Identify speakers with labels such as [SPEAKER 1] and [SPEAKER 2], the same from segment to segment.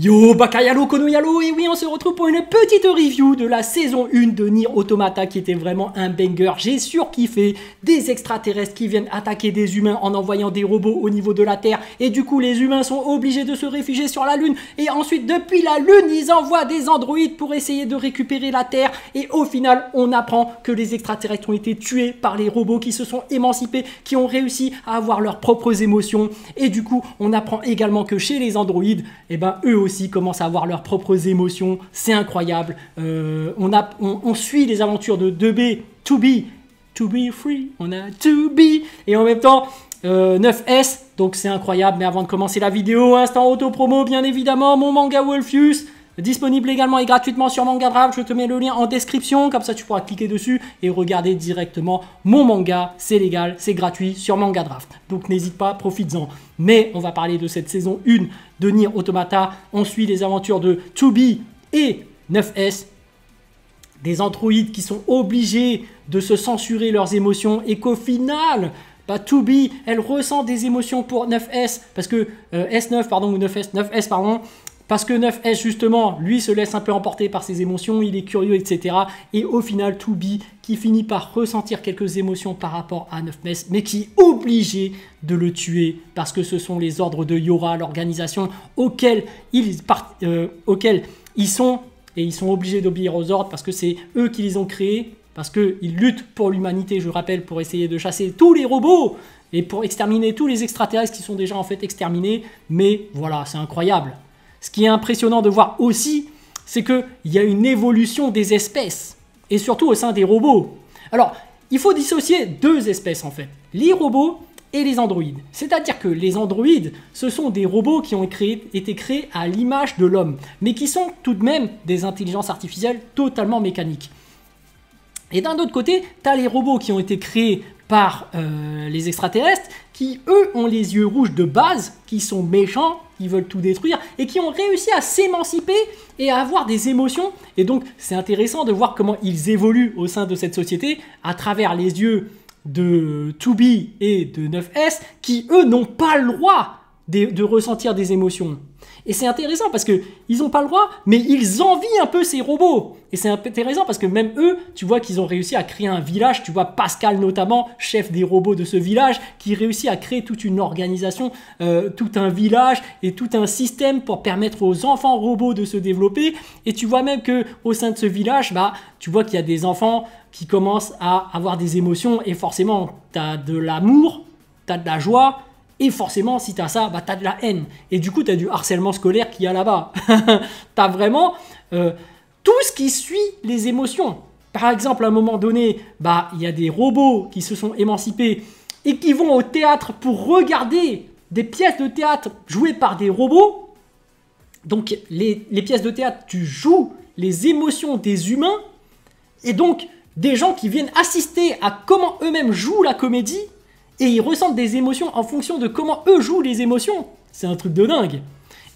[SPEAKER 1] Yo, Bakayalo, Konoyalo, et oui, on se retrouve pour une petite review de la saison 1 de Nier Automata qui était vraiment un banger. J'ai surkiffé des extraterrestres qui viennent attaquer des humains en envoyant des robots au niveau de la Terre et du coup les humains sont obligés de se réfugier sur la Lune et ensuite depuis la Lune ils envoient des androïdes pour essayer de récupérer la Terre et au final on apprend que les extraterrestres ont été tués par les robots qui se sont émancipés, qui ont réussi à avoir leurs propres émotions et du coup on apprend également que chez les androïdes, eh ben, eux aussi commencent à avoir leurs propres émotions. C'est incroyable. On suit les aventures de 2B, to be free, on a to be, et en même temps 9S, donc c'est incroyable. Mais avant de commencer la vidéo, instant auto-promo bien évidemment, mon manga Wolfius, disponible également et gratuitement sur Mangadraft. Je te mets le lien en description, comme ça tu pourras cliquer dessus et regarder directement mon manga. C'est légal, c'est gratuit sur Mangadraft. Donc n'hésite pas, profites-en. Mais on va parler de cette saison 1 de Nier Automata. On suit les aventures de 2B et 9S. Des androïdes qui sont obligés de se censurer leurs émotions et qu'au final, 2B, elle ressent des émotions pour 9S, parce que S9, pardon, ou 9S, pardon, parce que 9S, justement, lui se laisse un peu emporter par ses émotions, il est curieux, etc. Et au final, 2B qui finit par ressentir quelques émotions par rapport à 9S, mais qui est obligé de le tuer parce que ce sont les ordres de Yora, l'organisation auxquels ils sont, et ils sont obligés d'obéir aux ordres parce que c'est eux qui les ont créés, parce qu'ils luttent pour l'humanité, je rappelle, pour essayer de chasser tous les robots et pour exterminer tous les extraterrestres qui sont déjà en fait exterminés. Mais voilà, c'est incroyable. Ce qui est impressionnant de voir aussi, c'est qu'il y a une évolution des espèces, et surtout au sein des robots. Alors, il faut dissocier deux espèces en fait, les robots et les androïdes. C'est-à-dire que les androïdes, ce sont des robots qui ont été créés à l'image de l'homme, mais qui sont tout de même des intelligences artificielles totalement mécaniques. Et d'un autre côté, tu as les robots qui ont été créés par les extraterrestres, qui eux ont les yeux rouges de base, qui sont méchants, qui veulent tout détruire, et qui ont réussi à s'émanciper et à avoir des émotions. Et donc c'est intéressant de voir comment ils évoluent au sein de cette société, à travers les yeux de 2B et de 9S, qui eux n'ont pas le droit de ressentir des émotions. Et c'est intéressant parce qu'ils n'ont pas le droit, mais ils envient un peu ces robots. Et c'est intéressant parce que même eux, tu vois qu'ils ont réussi à créer un village. Tu vois Pascal notamment, chef des robots de ce village, qui réussit à créer toute une organisation, tout un village et tout un système pour permettre aux enfants robots de se développer. Et tu vois même qu'au sein de ce village, tu vois qu'il y a des enfants qui commencent à avoir des émotions. Et forcément, tu as de l'amour, tu as de la joie. Et forcément, si tu as ça, tu as de la haine. Et du coup, tu as du harcèlement scolaire qu'il y a là-bas. Tu as vraiment tout ce qui suit les émotions. Par exemple, à un moment donné, il y a des robots qui se sont émancipés et qui vont au théâtre pour regarder des pièces de théâtre jouées par des robots. Donc, les pièces de théâtre, tu joues les émotions des humains. Et donc, des gens qui viennent assister à comment eux-mêmes jouent la comédie. Et ils ressentent des émotions en fonction de comment eux jouent les émotions. C'est un truc de dingue.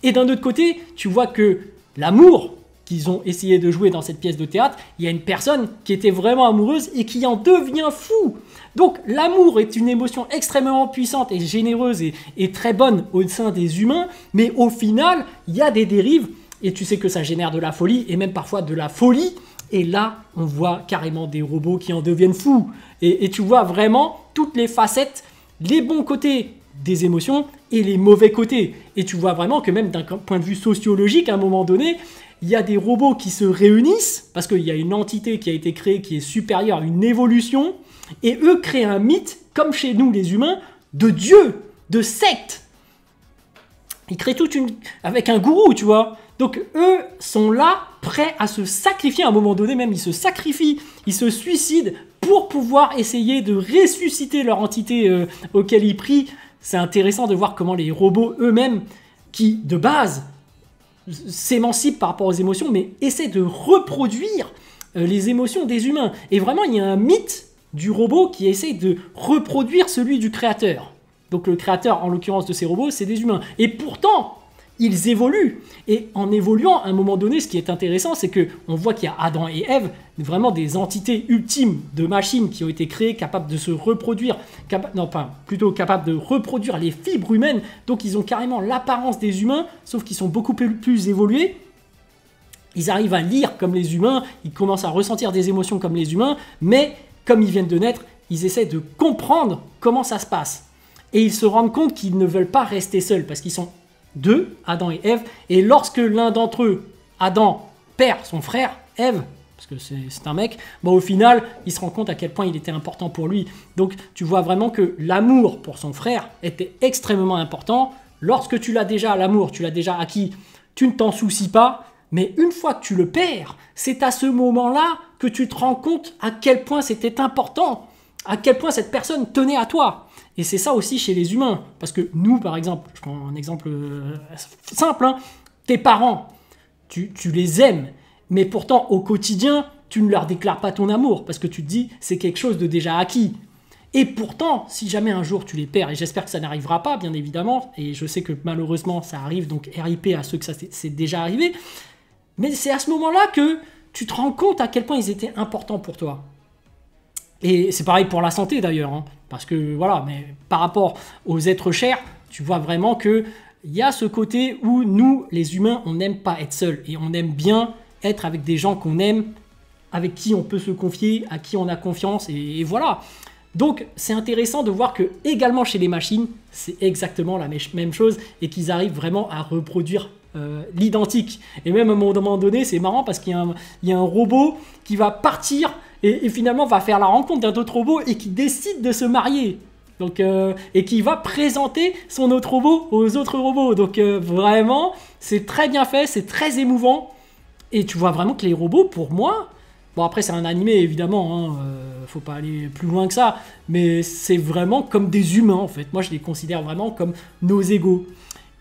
[SPEAKER 1] Et d'un autre côté, tu vois que l'amour qu'ils ont essayé de jouer dans cette pièce de théâtre, il y a une personne qui était vraiment amoureuse et qui en devient fou. Donc l'amour est une émotion extrêmement puissante et généreuse et très bonne au sein des humains. Mais au final, il y a des dérives et tu sais que ça génère de la folie et même parfois de la folie. Et là, on voit carrément des robots qui en deviennent fous. Et tu vois vraiment toutes les facettes, les bons côtés des émotions et les mauvais côtés. Et tu vois vraiment que même d'un point de vue sociologique, à un moment donné, il y a des robots qui se réunissent parce qu'il y a une entité qui a été créée qui est supérieure, une évolution. Et eux créent un mythe, comme chez nous les humains, de Dieu, de secte. Ils créent avec un gourou, tu vois. Donc eux sont là, prêts à se sacrifier. À un moment donné même, ils se sacrifient, ils se suicident pour pouvoir essayer de ressusciter leur entité auquel ils prient. C'est intéressant de voir comment les robots eux-mêmes, qui de base s'émancipent par rapport aux émotions, mais essaient de reproduire les émotions des humains. Et vraiment, il y a un mythe du robot qui essaie de reproduire celui du créateur. Donc le créateur, en l'occurrence de ces robots, c'est des humains. Et pourtant, ils évoluent. Et en évoluant, à un moment donné, ce qui est intéressant, c'est qu'on voit qu'il y a Adam et Ève, vraiment des entités ultimes de machines qui ont été créées, capables de se reproduire, plutôt capables de reproduire les fibres humaines. Donc ils ont carrément l'apparence des humains, sauf qu'ils sont beaucoup plus évolués. Ils arrivent à lire comme les humains, ils commencent à ressentir des émotions comme les humains, mais comme ils viennent de naître, ils essaient de comprendre comment ça se passe. Et ils se rendent compte qu'ils ne veulent pas rester seuls, parce qu'ils sont deux, Adam et Ève, et lorsque l'un d'entre eux, Adam, perd son frère, Ève, parce que c'est un mec, au final, il se rend compte à quel point il était important pour lui. Donc tu vois vraiment que l'amour pour son frère était extrêmement important. Lorsque tu l'as déjà, l'amour, tu l'as déjà acquis, tu ne t'en soucies pas, mais une fois que tu le perds, c'est à ce moment-là que tu te rends compte à quel point c'était important, à quel point cette personne tenait à toi. Et c'est ça aussi chez les humains. Parce que nous, par exemple, je prends un exemple simple, tes parents, tu les aimes, mais pourtant au quotidien, tu ne leur déclares pas ton amour, parce que tu te dis, c'est quelque chose de déjà acquis. Et pourtant, si jamais un jour tu les perds, et j'espère que ça n'arrivera pas, bien évidemment, et je sais que malheureusement ça arrive, donc RIP à ceux que ça c'est déjà arrivé, mais c'est à ce moment-là que tu te rends compte à quel point ils étaient importants pour toi. Et c'est pareil pour la santé d'ailleurs, parce que voilà, mais par rapport aux êtres chers, tu vois vraiment qu'il y a ce côté où nous, les humains, on n'aime pas être seuls, et on aime bien être avec des gens qu'on aime, avec qui on peut se confier, à qui on a confiance, et voilà. Donc c'est intéressant de voir que également chez les machines, c'est exactement la même chose, et qu'ils arrivent vraiment à reproduire l'identique. Et même à un moment donné, c'est marrant parce qu'il y a un robot qui va partir et finalement va faire la rencontre d'un autre robot et qui décide de se marier. Donc, et qui va présenter son autre robot aux autres robots. Donc vraiment, c'est très bien fait, c'est très émouvant. Et tu vois vraiment que les robots, pour moi, bon après c'est un animé évidemment, faut pas aller plus loin que ça, mais c'est vraiment comme des humains en fait. Moi je les considère vraiment comme nos égaux.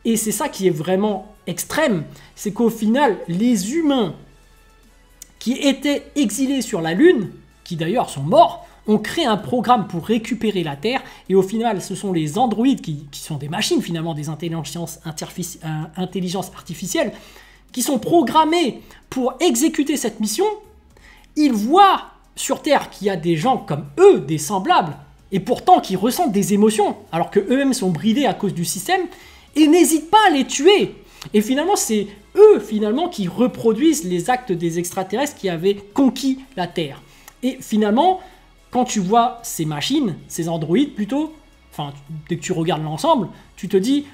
[SPEAKER 1] Et c'est ça qui est vraiment extrême, c'est qu'au final, les humains qui étaient exilés sur la Lune, qui d'ailleurs sont morts, ont créé un programme pour récupérer la Terre, et au final, ce sont les androïdes, qui sont des machines finalement, des intelligences artificielles, qui sont programmés pour exécuter cette mission. Ils voient sur Terre qu'il y a des gens comme eux, des semblables, et pourtant qui ressentent des émotions, alors qu'eux-mêmes sont bridés à cause du système, et n'hésitent pas à les tuer. Et finalement, c'est eux finalement qui reproduisent les actes des extraterrestres qui avaient conquis la Terre. Et finalement, quand tu vois ces machines, ces androïdes plutôt, enfin, dès que tu regardes l'ensemble, tu te dis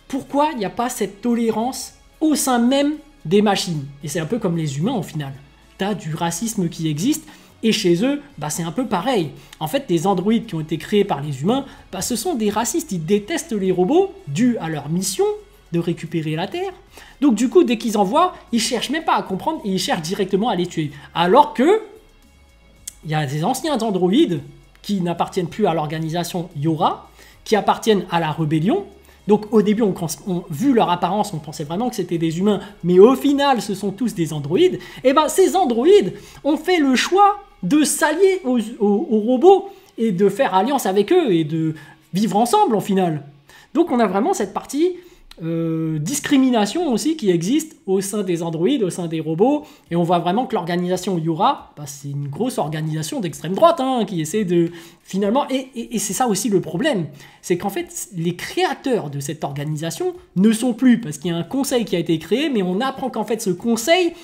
[SPEAKER 1] pourquoi il n'y a pas cette tolérance au sein même des machines. Et c'est un peu comme les humains au final. Tu as du racisme qui existe. Et chez eux, c'est un peu pareil. En fait, les androïdes qui ont été créés par les humains, ce sont des racistes. Ils détestent les robots, dû à leur mission de récupérer la Terre. Donc du coup, dès qu'ils en voient, ils cherchent même pas à comprendre et ils cherchent directement à les tuer. Alors que il y a des anciens androïdes qui n'appartiennent plus à l'organisation Yora, qui appartiennent à la rébellion. Donc au début, vu leur apparence, on pensait vraiment que c'était des humains, mais au final, ce sont tous des androïdes. Et ces androïdes ont fait le choix de s'allier aux robots et de faire alliance avec eux et de vivre ensemble, au final. Donc on a vraiment cette partie discrimination aussi qui existe au sein des androïdes, au sein des robots, et on voit vraiment que l'organisation Yora, c'est une grosse organisation d'extrême droite qui essaie de finalement, et c'est ça aussi le problème, c'est qu'en fait les créateurs de cette organisation ne sont plus, parce qu'il y a un conseil qui a été créé, mais on apprend qu'en fait ce conseil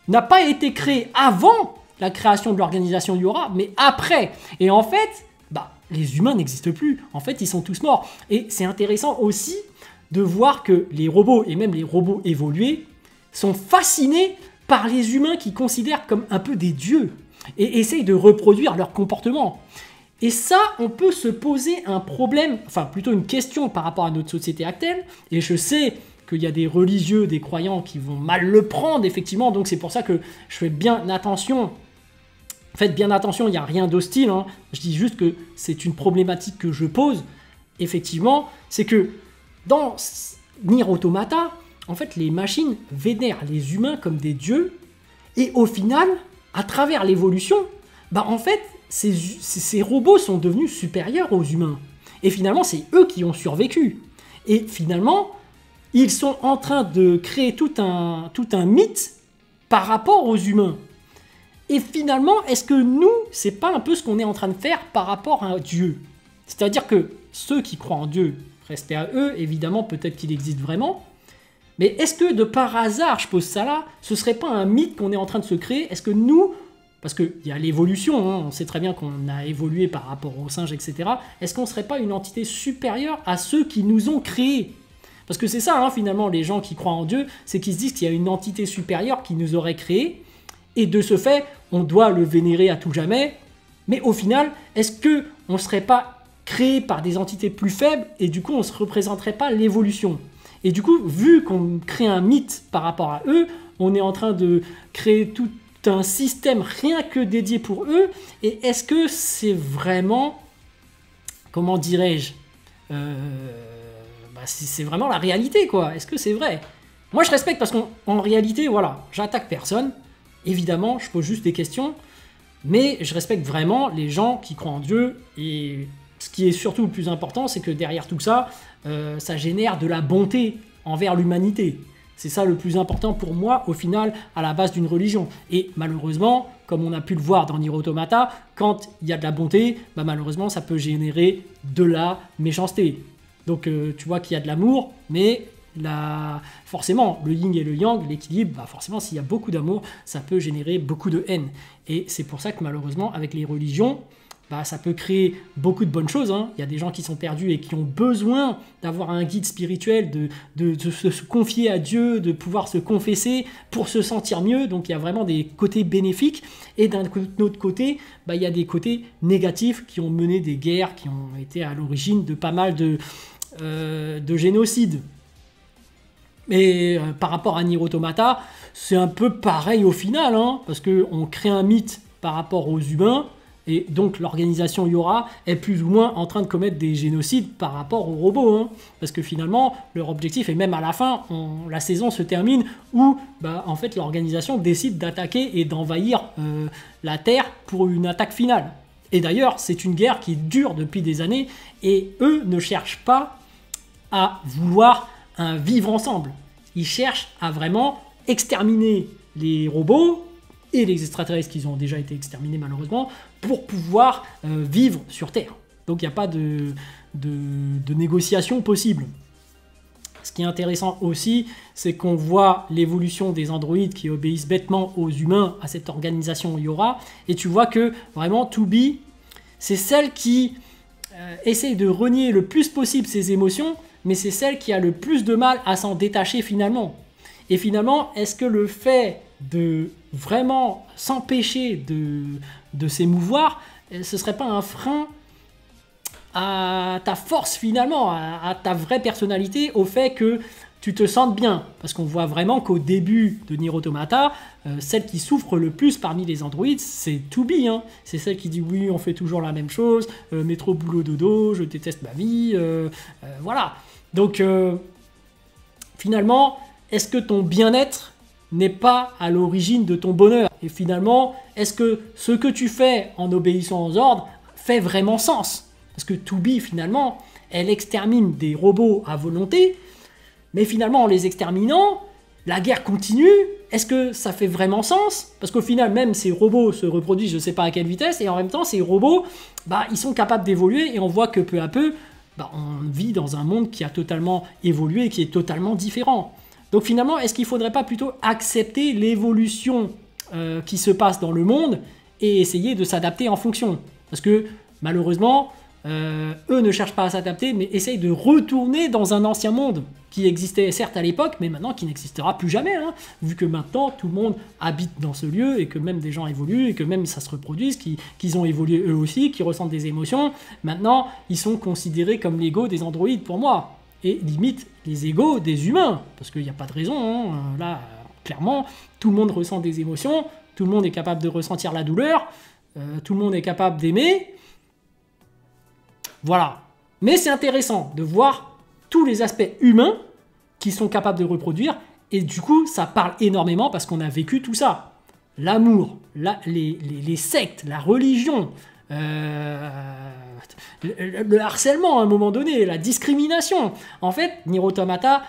[SPEAKER 1] n'a pas été créé avant la création de l'organisation Yora, mais après, et en fait les humains n'existent plus, en fait ils sont tous morts, et c'est intéressant aussi de voir que les robots, et même les robots évolués, sont fascinés par les humains qu'ils considèrent comme un peu des dieux et essayent de reproduire leur comportement. Et ça, on peut se poser un problème, enfin plutôt une question par rapport à notre société actuelle, et je sais qu'il y a des religieux, des croyants qui vont mal le prendre, effectivement, donc c'est pour ça que je fais bien attention. Faites bien attention, il n'y a rien d'hostile, je dis juste que c'est une problématique que je pose, effectivement, c'est que dans Nier Automata, en fait, les machines vénèrent les humains comme des dieux, et au final, à travers l'évolution, en fait, ces robots sont devenus supérieurs aux humains. Et finalement, c'est eux qui ont survécu. Et finalement, ils sont en train de créer tout un mythe par rapport aux humains. Et finalement, est-ce que nous, c'est pas un peu ce qu'on est en train de faire par rapport à Dieu? C'est-à-dire que ceux qui croient en Dieu, respect à eux, évidemment, peut-être qu'il existe vraiment. Mais est-ce que de par hasard, je pose ça là, ce serait pas un mythe qu'on est en train de se créer? Est-ce que nous, parce qu'il y a l'évolution, hein, on sait très bien qu'on a évolué par rapport aux singes, etc. Est-ce qu'on ne serait pas une entité supérieure à ceux qui nous ont créés? Parce que c'est ça, hein, finalement, les gens qui croient en Dieu, c'est qu'ils se disent qu'il y a une entité supérieure qui nous aurait créés, et de ce fait, on doit le vénérer à tout jamais. Mais au final, est-ce qu'on ne serait pas créé par des entités plus faibles, et du coup, on ne se représenterait pas l'évolution? Et du coup, vu qu'on crée un mythe par rapport à eux, on est en train de créer tout un système rien que dédié pour eux. Et est-ce que c'est vraiment, comment dirais-je, c'est vraiment la réalité, quoi? Est-ce que c'est vrai? Moi, je respecte parce qu'en réalité, voilà, j'attaque personne. Évidemment, je pose juste des questions. Mais je respecte vraiment les gens qui croient en Dieu. Et ce qui est surtout le plus important, c'est que derrière tout ça, ça génère de la bonté envers l'humanité. C'est ça le plus important pour moi, au final, à la base d'une religion. Et malheureusement, comme on a pu le voir dans Nier Automata, quand il y a de la bonté, bah malheureusement, ça peut générer de la méchanceté. Donc tu vois qu'il y a de l'amour, mais forcément, le yin et le yang, l'équilibre, bah forcément, s'il y a beaucoup d'amour, ça peut générer beaucoup de haine. Et c'est pour ça que malheureusement, avec les religions, bah, ça peut créer beaucoup de bonnes choses, hein. Il y a des gens qui sont perdus et qui ont besoin d'avoir un guide spirituel, de se confier à Dieu, de pouvoir se confesser pour se sentir mieux. Donc il y a vraiment des côtés bénéfiques. Et d'un autre côté, bah, il y a des côtés négatifs qui ont mené des guerres, qui ont été à l'origine de pas mal de génocides. Mais par rapport à Nier Automata, c'est un peu pareil au final, hein, parce qu'on crée un mythe par rapport aux humains. Et donc l'organisation Yora est plus ou moins en train de commettre des génocides par rapport aux robots. Hein. Parce que finalement, leur objectif, et même à la fin, la saison se termine où bah, en fait, l'organisation décide d'attaquer et d'envahir la Terre pour une attaque finale. Et d'ailleurs, c'est une guerre qui dure depuis des années et eux ne cherchent pas à vouloir un vivre ensemble. Ils cherchent à vraiment exterminer les robots et les extraterrestres qui ont déjà été exterminés malheureusement, pour pouvoir vivre sur Terre. Donc il n'y a pas de négociation possible. Ce qui est intéressant aussi, c'est qu'on voit l'évolution des androïdes qui obéissent bêtement aux humains, à cette organisation Yora, et tu vois que vraiment 2B, c'est celle qui essaye de renier le plus possible ses émotions, mais c'est celle qui a le plus de mal à s'en détacher finalement. Et finalement, est-ce que le fait de vraiment s'empêcher de s'émouvoir, ce serait pas un frein à ta force finalement, à ta vraie personnalité, au fait que tu te sentes bien? Parce qu'on voit vraiment qu'au début de Nier Automata, celle qui souffre le plus parmi les androïdes, c'est 2B. Hein. C'est celle qui dit oui, on fait toujours la même chose, métro, boulot, dodo, je déteste ma vie, voilà. Donc finalement, est-ce que ton bien-être n'est pas à l'origine de ton bonheur? Et finalement, est-ce que ce que tu fais en obéissant aux ordres fait vraiment sens? Parce que 2B, finalement, elle extermine des robots à volonté, mais finalement, en les exterminant, la guerre continue. Est-ce que ça fait vraiment sens? Parce qu'au final, même ces robots se reproduisent, je ne sais pas à quelle vitesse, et en même temps, ces robots, bah, ils sont capables d'évoluer, et on voit que peu à peu, bah, on vit dans un monde qui a totalement évolué, qui est totalement différent. Donc finalement, est-ce qu'il ne faudrait pas plutôt accepter l'évolution qui se passe dans le monde et essayer de s'adapter en fonction? Parce que malheureusement, eux ne cherchent pas à s'adapter, mais essayent de retourner dans un ancien monde qui existait certes à l'époque, mais maintenant qui n'existera plus jamais, hein, vu que maintenant tout le monde habite dans ce lieu et que même des gens évoluent et que même ça se reproduise, qu'ils ont évolué eux aussi, qu'ils ressentent des émotions. Maintenant, ils sont considérés comme l'ego des androïdes pour moi. Et limite les égos des humains, parce qu'il n'y a pas de raison, hein. Là, clairement, tout le monde ressent des émotions, tout le monde est capable de ressentir la douleur, tout le monde est capable d'aimer, voilà. Mais c'est intéressant de voir tous les aspects humains qui sont capables de reproduire, et du coup, ça parle énormément parce qu'on a vécu tout ça. L'amour, les sectes, la religion, le harcèlement à un moment donné, la discrimination. En fait, Nier Automata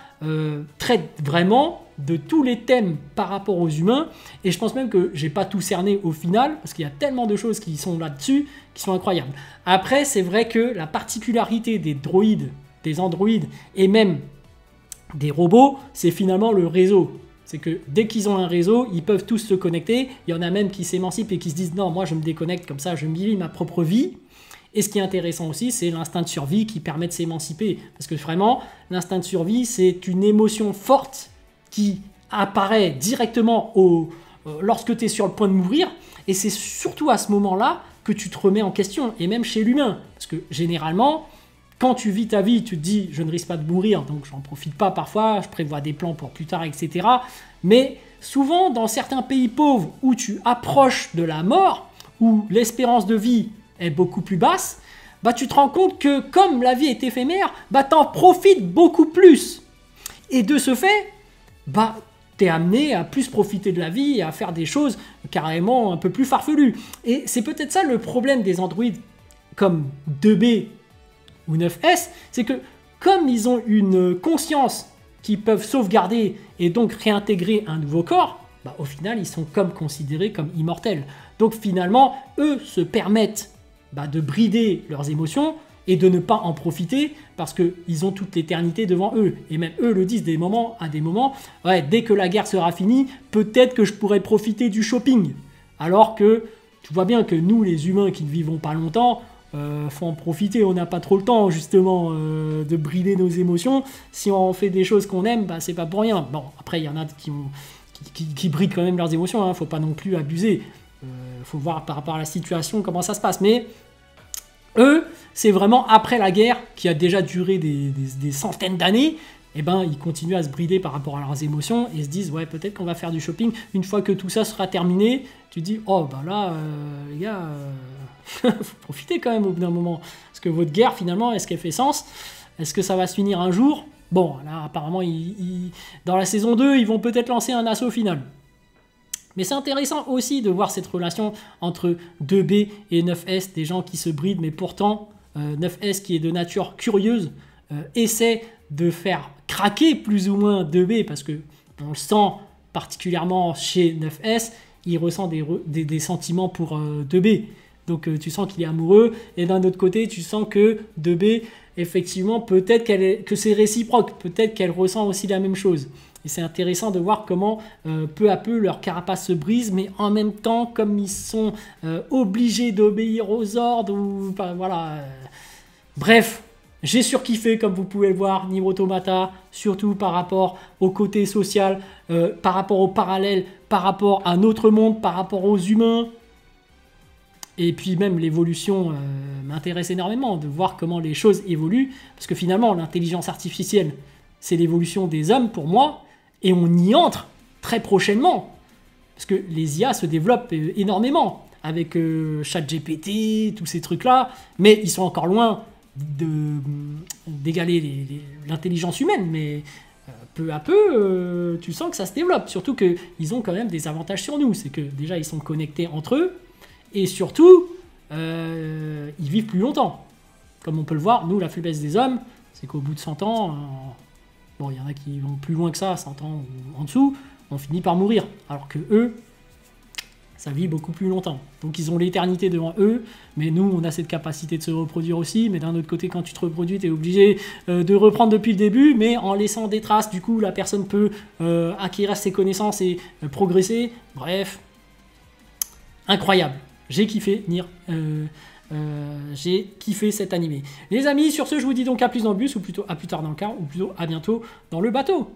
[SPEAKER 1] traite vraiment de tous les thèmes par rapport aux humains, et je pense même que j'ai pas tout cerné au final, parce qu'il y a tellement de choses qui sont là-dessus, qui sont incroyables. Après, c'est vrai que la particularité des droïdes, des androïdes, et même des robots, c'est finalement le réseau. C'est que dès qu'ils ont un réseau, ils peuvent tous se connecter. Il y en a même qui s'émancipent et qui se disent « Non, moi je me déconnecte, comme ça je vis ma propre vie ». Et ce qui est intéressant aussi, c'est l'instinct de survie qui permet de s'émanciper. Parce que vraiment, l'instinct de survie, c'est une émotion forte qui apparaît directement lorsque tu es sur le point de mourir. Et c'est surtout à ce moment-là que tu te remets en question. Et même chez l'humain. Parce que généralement, quand tu vis ta vie, tu te dis « Je ne risque pas de mourir, donc j'en profite pas parfois, je prévois des plans pour plus tard, etc. » Mais souvent, dans certains pays pauvres où tu approches de la mort, où l'espérance de vie est beaucoup plus basse, bah tu te rends compte que comme la vie est éphémère, bah t'en profites beaucoup plus. Et de ce fait, bah t'es amené à plus profiter de la vie et à faire des choses carrément un peu plus farfelues. Et c'est peut-être ça le problème des androïdes comme 2B ou 9S, c'est que comme ils ont une conscience qu'ils peuvent sauvegarder et donc réintégrer un nouveau corps, bah au final ils sont comme considérés comme immortels. Donc finalement, eux se permettent de brider leurs émotions et de ne pas en profiter parce qu'ils ont toute l'éternité devant eux. Et même eux le disent à des moments, ouais, dès que la guerre sera finie, peut-être que je pourrai profiter du shopping. Alors que tu vois bien que nous, les humains qui ne vivons pas longtemps, faut en profiter, on n'a pas trop le temps justement de brider nos émotions. Si on fait des choses qu'on aime, c'est pas pour rien. Bon, après il y en a qui brident quand même leurs émotions, hein, faut pas non plus abuser. Faut voir par rapport à la situation comment ça se passe. Mais eux, c'est vraiment après la guerre qui a déjà duré des centaines d'années, et ils continuent à se brider par rapport à leurs émotions et se disent ouais, peut-être qu'on va faire du shopping. Une fois que tout ça sera terminé, tu te dis oh là les gars, faut profiter quand même au bout d'un moment. Parce que votre guerre finalement, est-ce qu'elle fait sens? Est-ce que ça va se finir un jour? Bon, là apparemment, dans la saison 2, ils vont peut-être lancer un assaut final. Mais c'est intéressant aussi de voir cette relation entre 2B et 9S, des gens qui se brident, mais pourtant 9S qui est de nature curieuse essaie de faire craquer plus ou moins 2B parce que on le sent particulièrement chez 9S, il ressent des sentiments pour 2B. Donc tu sens qu'il est amoureux et d'un autre côté tu sens que 2B effectivement peut-être que c'est réciproque, peut-être qu'elle ressent aussi la même chose. Et c'est intéressant de voir comment peu à peu leur carapace se brise, mais en même temps, comme ils sont obligés d'obéir aux ordres, voilà. Bref, j'ai surkiffé, comme vous pouvez le voir, Nier Automata, surtout par rapport au côté social, par rapport au parallèle, par rapport à notre monde, par rapport aux humains. Et puis même l'évolution m'intéresse énormément, de voir comment les choses évoluent, parce que finalement, l'intelligence artificielle, c'est l'évolution des hommes pour moi, et on y entre très prochainement. Parce que les IA se développent énormément avec ChatGPT, tous ces trucs-là, mais ils sont encore loin d'égaler l'intelligence humaine. Mais peu à peu, tu sens que ça se développe. Surtout qu'ils ont quand même des avantages sur nous. C'est que déjà, ils sont connectés entre eux, et surtout, ils vivent plus longtemps. Comme on peut le voir, nous, la faiblesse des hommes, c'est qu'au bout de 100 ans... Bon, il y en a qui vont plus loin que ça, 100 ans ou en dessous, on finit par mourir. Alors que eux, ça vit beaucoup plus longtemps. Donc ils ont l'éternité devant eux, mais nous, on a cette capacité de se reproduire aussi. Mais d'un autre côté, quand tu te reproduis, tu es obligé de reprendre depuis le début, mais en laissant des traces. Du coup, la personne peut acquérir ses connaissances et progresser. Bref, incroyable. J'ai kiffé j'ai kiffé cet animé. Les amis, sur ce, je vous dis donc à plus dans le bus, ou plutôt à plus tard dans le car, ou plutôt à bientôt dans le bateau.